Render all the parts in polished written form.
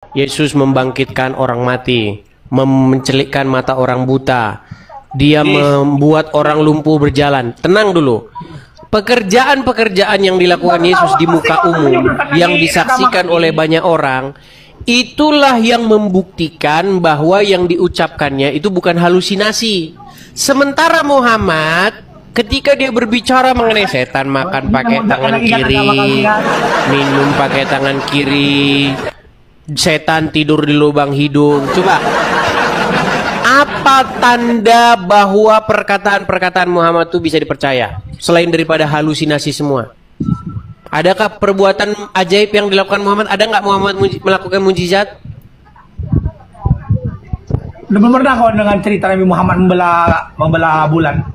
Yesus membangkitkan orang mati, mencelikkan mata orang buta, dia membuat orang lumpuh berjalan. Tenang dulu. Pekerjaan-pekerjaan yang dilakukan Yesus di muka umum, yang disaksikan oleh banyak orang, itulah yang membuktikan bahwa yang diucapkannya itu bukan halusinasi. Sementara Muhammad, ketika dia berbicara mengenai setan makan pakai tangan kiri, minum pakai tangan kiri, setan tidur di lubang hidung. Coba, apa tanda bahwa perkataan-perkataan Muhammad itu bisa dipercaya selain daripada halusinasi semua? Adakah perbuatan ajaib yang dilakukan Muhammad? Ada nggak Muhammad melakukan mujizat? Belum pernah kau dengan cerita Nabi Muhammad membelah bulan?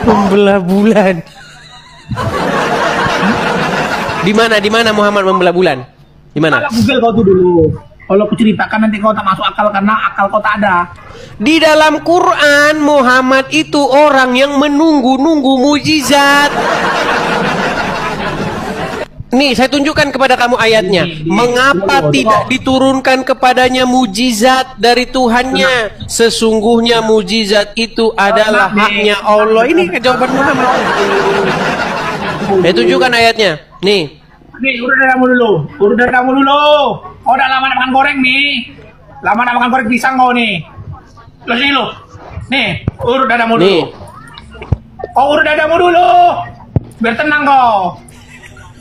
Membelah bulan. Di mana Muhammad membelah bulan? Di mana? Google kau tuh dulu. Kalau aku ceritakan nanti kau tak masuk akal karena akal kau tak ada. Di dalam Quran Muhammad itu orang yang menunggu-nunggu mujizat. Nih, saya tunjukkan kepada kamu ayatnya. Mengapa tidak diturunkan kepadanya mujizat dari Tuhannya? Sesungguhnya mujizat itu adalah haknya Allah. Ini jawaban Muhammad. Saya tunjukkan ayatnya. Nih, urut dadamu dulu. Urut dadamu dulu. Kau udah lama makan goreng nih. Lama makan goreng pisang kau nih. Terus ini lu. Nih, urut dadamu dulu. Kau urut dadamu dulu. Biar tenang kau.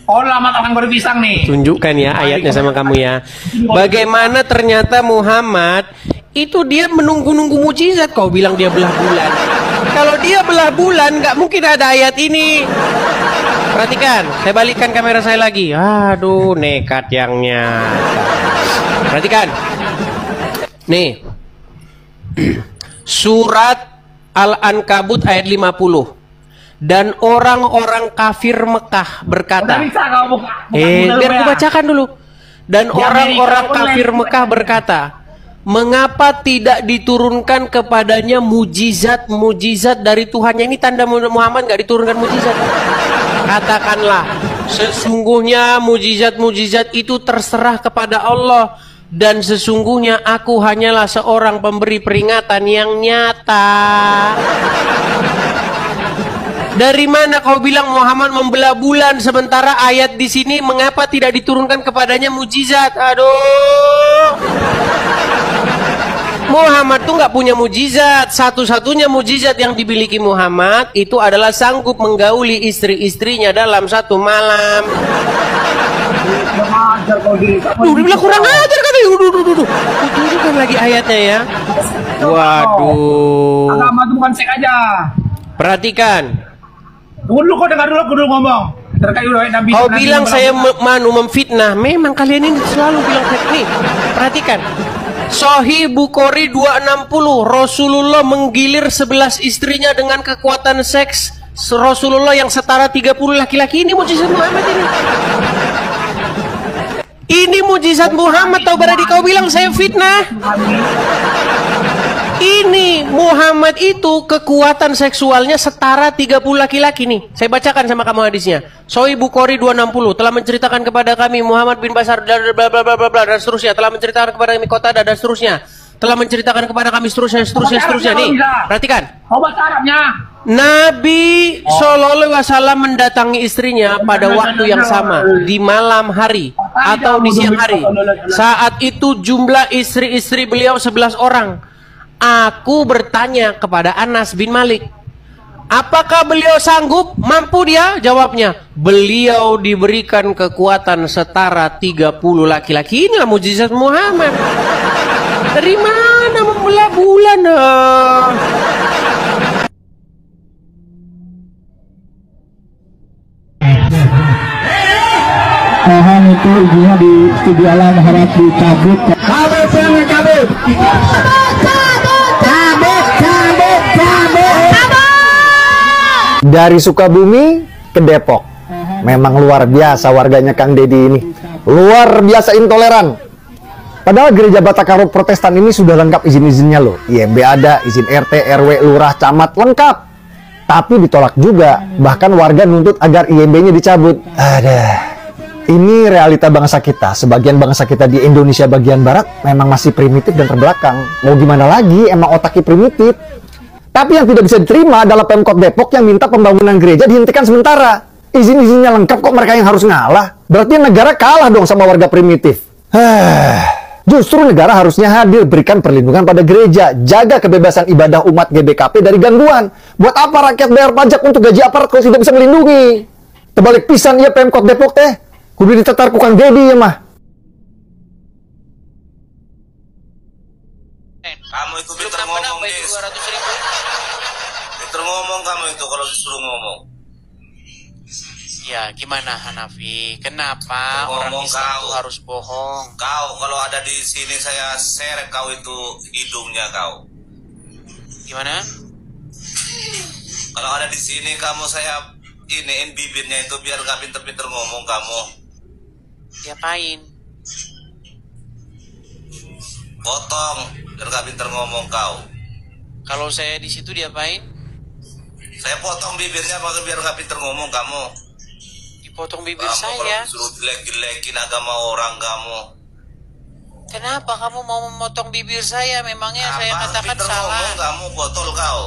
Oh, lama makan goreng pisang nih. Tunjukkan ya ayatnya sama kamu ya. Bagaimana ternyata Muhammad itu dia menunggu-nunggu mujizat. Kau bilang dia belah bulan. Kalau dia belah bulan, nggak mungkin ada ayat ini. Perhatikan, saya balikkan kamera saya lagi. Aduh, nekat yang nyata. Perhatikan. Nih. Surat Al-Ankabut ayat 50. Dan orang-orang kafir Mekah berkata, biar aku bacakan dulu. Dan orang-orang kafir Mekah berkata, mengapa tidak diturunkan kepadanya mujizat-mujizat dari Tuhannya? Ini tanda Muhammad nggak diturunkan mujizat. Katakanlah, sesungguhnya mujizat-mujizat itu terserah kepada Allah. Dan sesungguhnya aku hanyalah seorang pemberi peringatan yang nyata. Dari mana kau bilang Muhammad membelah bulan sementara ayat di sini mengapa tidak diturunkan kepadanya mujizat? Aduh. Muhammad tuh nggak punya mujizat. Satu-satunya mujizat yang dimiliki Muhammad itu adalah sanggup menggauli istri-istrinya dalam satu malam. Dibilang kurang ajar kan? Tunjukkan lagi ayatnya ya. Waduh. Agama itu bukan seks aja. Perhatikan. Tunggu dulu, kau dengar dulu, aku dulu ngomong terkait Nabi. Kau bilang saya memfitnah. Memang kalian ini selalu bilang nih. Perhatikan. Sahih Bukhari 260. Rasulullah menggilir 11 istrinya dengan kekuatan seks. Rasulullah yang setara 30 laki-laki. Ini mujizat Muhammad ini. Ini mujizat Muhammad. Tahu berarti kau bilang saya fitnah. Ini Muhammad itu kekuatan seksualnya setara 30 laki-laki nih. Saya bacakan sama kamu hadisnya. Sahih Bukhari 260 telah menceritakan kepada kami Muhammad bin Bashar bla bla bla bla dan seterusnya, telah menceritakan kepada kami Qatadah dan seterusnya, telah menceritakan kepada kami seterusnya nih. Perhatikan. Kau baca Arabnya. Nabi Shallallahu Alaihi Wasallam mendatangi istrinya pada waktu yang sama di malam hari atau di siang hari. Saat itu jumlah istri-istri beliau 11 orang. Aku bertanya kepada Anas bin Malik, apakah beliau sanggup? Mampu dia? Jawabnya, beliau diberikan kekuatan setara 30 laki-laki. Inilah mujizat Muhammad. Dari mana membelah bulan? Tahan itu ibunya di studio alam harap dicabut. Kabut. Dari Sukabumi ke Depok. Memang luar biasa warganya Kang Deddy ini. Luar biasa intoleran. Padahal gereja Batakaro Protestan ini sudah lengkap izin-izinnya loh. IMB ada, izin RT, RW, lurah, camat, lengkap. Tapi ditolak juga. Bahkan warga nuntut agar IMB-nya dicabut. Ada. Ini realita bangsa kita. Sebagian bangsa kita di Indonesia bagian barat memang masih primitif dan terbelakang. Mau gimana lagi, emang otaknya primitif. Tapi yang tidak bisa diterima adalah Pemkot Depok yang minta pembangunan gereja dihentikan sementara. Izin-izinnya lengkap kok, mereka yang harus ngalah. Berarti negara kalah dong sama warga primitif. Justru negara harusnya hadir, berikan perlindungan pada gereja, jaga kebebasan ibadah umat GBKP dari gangguan. Buat apa rakyat bayar pajak untuk gaji aparat kalau tidak bisa melindungi? Terbalik pisan ya Pemkot Depok teh. Kudu ditetar kukang Dedi ya mah. Kamu itu pintar ngomong, Des. Pintar ngomong kamu itu kalau disuruh ngomong. Ya gimana Hanafi? Kenapa orang Islam itu harus bohong? Kau kalau ada di sini saya seret kau itu hidungnya kau. Gimana? Kalau ada di sini kamu saya iniin bibirnya itu biar gak pinter-pinter ngomong kamu. Diapain? Potong biar gak pinter ngomong kau. Kalau saya di situ diapain? Saya potong bibirnya biar gak pinter ngomong kamu. Dipotong bibir Kamu saya. kalau disuruh jelek-jelekin agama orang kamu. Kenapa kamu mau memotong bibir saya? Memangnya saya Apa katakan pinter salah? ngomong kamu botol kau.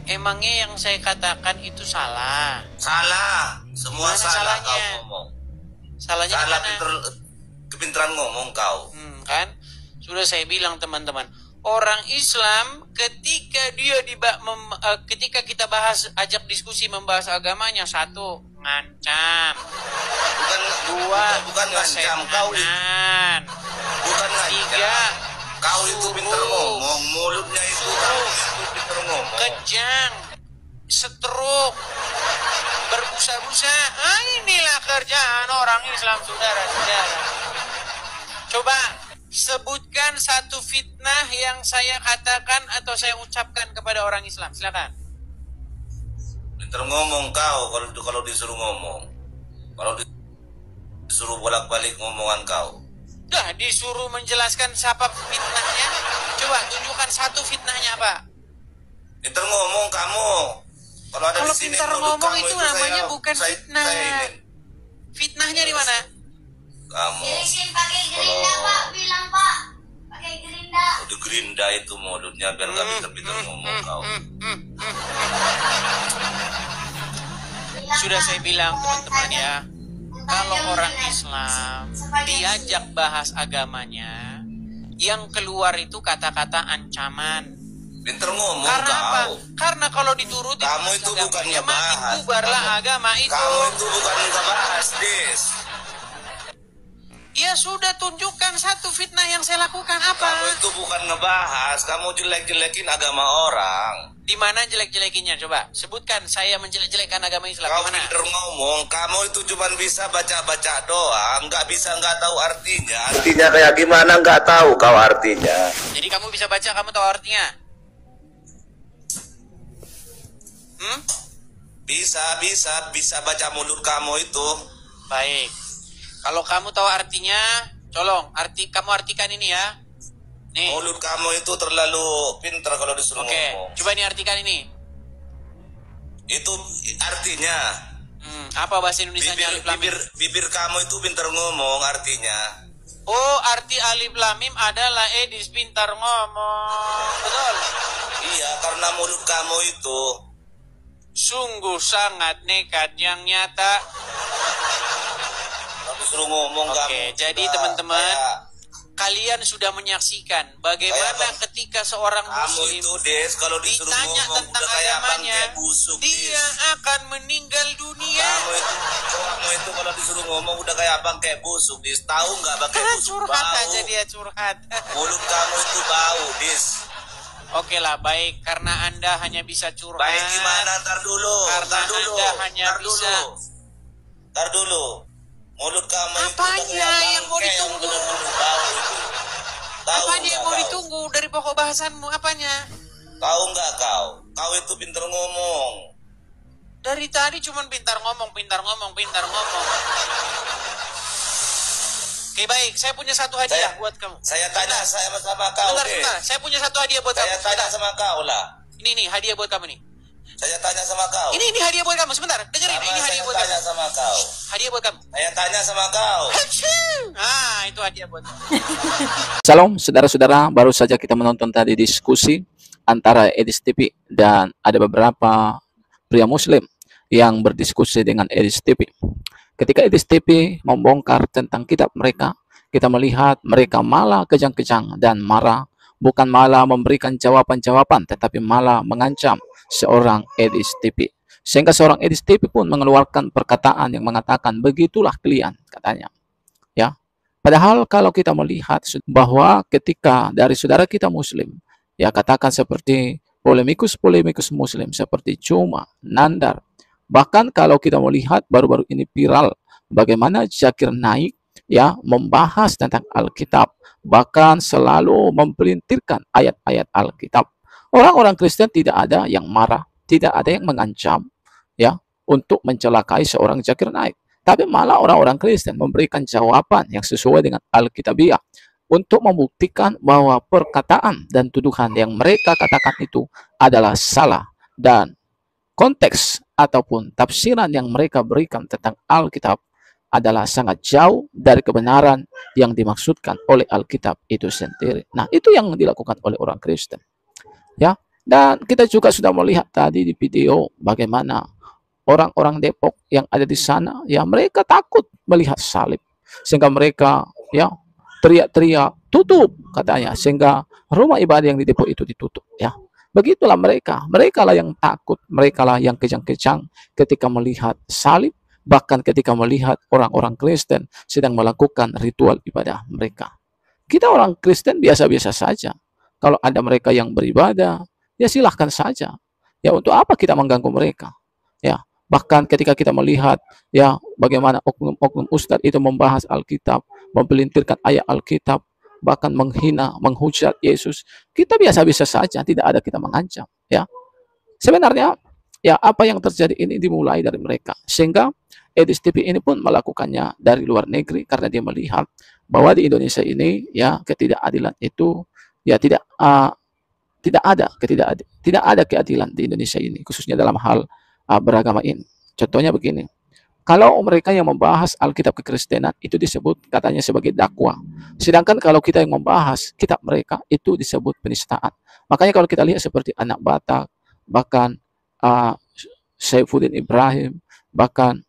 Emangnya yang saya katakan itu salah? Salah. Semua Mana salah salahnya? kau ngomong. Salahnya di Salah mana? kepinteran ngomong kau. Kan? Sudah saya bilang teman-teman, orang Islam ketika ketika kita ajak diskusi membahas agamanya, satu, ngancam. Bukan ngancam kau. Bukan ngancam. Tiga, kau itu pinter ngomong, mulutnya itu kau itu pinter ngomong. kejang, setruk, berbusa-busa. Inilah kerjaan orang Islam, saudara-saudara. Coba sebutkan satu fitnah yang saya katakan atau saya ucapkan kepada orang Islam. Silakan. Pinter ngomong kau kalau disuruh ngomong. Kalau disuruh bolak-balik ngomongan kau. Dah disuruh menjelaskan siapa fitnahnya. Coba tunjukkan satu fitnahnya apa? Pinter ngomong kamu. Kalau ada Kalau di sini pintar mulut ngomong kamu itu namanya bukan fitnah. Fitnahnya di mana? Kamu. Pakai gerinda Pak, bilang Pak. Pakai gerinda. Udah gerinda itu mulutnya biar gak pinter-pinter ngomong kau. Sudah saya bilang teman-teman ya, kalau orang Islam diajak bahas agamanya, yang keluar itu kata-kata ancaman. Pinter ngomong Karena kau. apa? Karena kalau dituruti Kamu itu bukan agamanya, mati ngebahas. bubarlah agama itu. Kamu itu bukan ngebahas, Des. Ya sudah, tunjukkan satu fitnah yang saya lakukan apa? Kamu itu bukan ngebahas, kamu jelek-jelekin agama orang. Di mana jelek-jelekinnya? Coba sebutkan saya menjelek-jelekan agama Islam. Kau Di mana? pinter ngomong, kamu itu cuma bisa baca-baca doang, nggak tahu artinya. Artinya kayak gimana nggak tahu kau artinya. Jadi kamu bisa baca, kamu tahu artinya? Bisa baca mulut kamu itu. Baik. Kalau kamu tahu artinya, tolong kamu artikan ini ya. Nih. Mulut kamu itu terlalu pinter kalau disuruh ngomong. Coba nih artikan ini. Itu artinya. Apa bahasa Indonesianya alif lam mim? Bibir kamu itu pinter ngomong artinya. Oh, arti alif lam mim adalah Edis pintar ngomong. Betul? Iya, karena mulut kamu itu sungguh sangat nekat yang nyata. Suruh ngomong Oke, jadi teman-teman, kalian sudah menyaksikan bagaimana ketika seorang muslim itu, Des, kalau disuruh ditanya ngomong, tentang udah kayak agamanya, busuk, dia Des. akan meninggal dunia. Kamu itu kalau disuruh ngomong udah kayak bangkai busuk, Des. Tahu nggak bangkai busuk Curhat bau? aja dia, curhat. Mulut kamu itu bau, Des. Oke lah, baik, karena Anda hanya bisa curhat. Baik gimana? Ntar dulu. Karena Anda hanya bisa. Ntar dulu. Mulut kamu Apanya yang mau ditunggu? Bau itu. Apanya yang mau ditunggu dari pokok bahasanmu? Apanya? Tahu nggak kau? Kau itu pinter ngomong. Dari tadi cuman pintar ngomong. Oke, baik, saya punya satu hadiah buat kamu. Saya tanya sama kau, Bentar. Saya punya satu hadiah buat kamu. Saya tanya sama kau lah. Ini nih hadiah buat kamu nih. Saya tanya sama kau. Ini hadiah buat kamu. Sebentar, dengerin. Ini hadiah buat kamu. Tanya sama kau. Hadiah buat kamu. Saya tanya sama kau. Ah, itu hadiah buat kamu. Shalom, saudara-saudara. Baru saja kita menonton tadi diskusi antara Edis TV dan ada beberapa pria Muslim yang berdiskusi dengan Edis TV. Ketika Edis TV membongkar tentang kitab mereka, kita melihat mereka malah kejang-kejang dan marah, bukan malah memberikan jawaban-jawaban, tetapi malah mengancam seorang Edis TV. Sehingga seorang Edis TV pun mengeluarkan perkataan yang mengatakan, begitulah kalian, katanya. Ya, padahal kalau kita melihat bahwa ketika dari saudara kita Muslim, ya katakan seperti polemikus-polemikus Muslim seperti Cuma, Nandar, bahkan kalau kita melihat baru-baru ini viral bagaimana Zakir Naik ya membahas tentang Alkitab, bahkan selalu mempelintirkan ayat-ayat Alkitab. Orang-orang Kristen tidak ada yang marah, tidak ada yang mengancam ya untuk mencelakai seorang Zakir Naik. Tapi malah orang-orang Kristen memberikan jawaban yang sesuai dengan Alkitabiah untuk membuktikan bahwa perkataan dan tuduhan yang mereka katakan itu adalah salah, dan konteks ataupun tafsiran yang mereka berikan tentang Alkitab adalah sangat jauh dari kebenaran yang dimaksudkan oleh Alkitab itu sendiri. Nah, itu yang dilakukan oleh orang Kristen. Ya, dan kita juga sudah melihat tadi di video bagaimana orang-orang Depok yang ada di sana, ya mereka takut melihat salib, sehingga mereka ya teriak-teriak tutup katanya, sehingga rumah ibadah yang di Depok itu ditutup. Ya, begitulah mereka lah yang takut, mereka lah yang kejang-kejang ketika melihat salib, bahkan ketika melihat orang-orang Kristen sedang melakukan ritual ibadah mereka. Kita orang Kristen biasa-biasa saja. Kalau ada mereka yang beribadah, ya silahkan saja. Ya, untuk apa kita mengganggu mereka? Ya, bahkan ketika kita melihat ya bagaimana oknum-oknum ustadz itu membahas Alkitab, mempelintirkan ayat Alkitab, bahkan menghina, menghujat Yesus, kita biasa-biasa saja, tidak ada kita mengancam. Ya, sebenarnya ya apa yang terjadi ini dimulai dari mereka, sehingga Edis TV ini pun melakukannya dari luar negeri karena dia melihat bahwa di Indonesia ini ya ketidakadilan itu ya tidak ada keadilan di Indonesia ini, khususnya dalam hal beragama ini. Contohnya begini, kalau mereka yang membahas Alkitab kekristenan itu disebut katanya sebagai dakwah, sedangkan kalau kita yang membahas kitab mereka itu disebut penistaan. Makanya kalau kita lihat seperti Anak Batak, bahkan Saifuddin Ibrahim, bahkan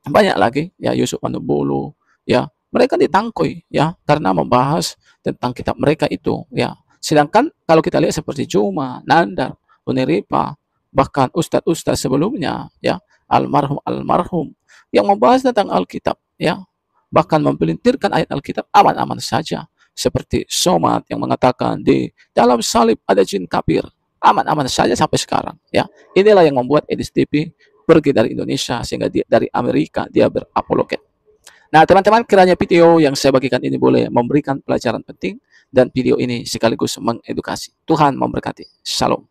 banyak lagi ya Yusuf Manubulu, ya mereka ditangkoi ya karena membahas tentang kitab mereka itu ya. Sedangkan kalau kita lihat seperti Cuma, Nandar, Uniripa, bahkan ustadz-ustadz sebelumnya ya almarhum yang membahas tentang Alkitab ya, bahkan mempelintirkan ayat Alkitab aman-aman saja, seperti Somad yang mengatakan di dalam salib ada jin kafir, aman-aman saja sampai sekarang ya. Inilah yang membuat Edis TV pergi dari Indonesia, sehingga dari Amerika dia berapologet. Nah teman-teman, kiranya video yang saya bagikan ini boleh memberikan pelajaran penting, dan video ini sekaligus mengedukasi. Tuhan memberkati. Shalom.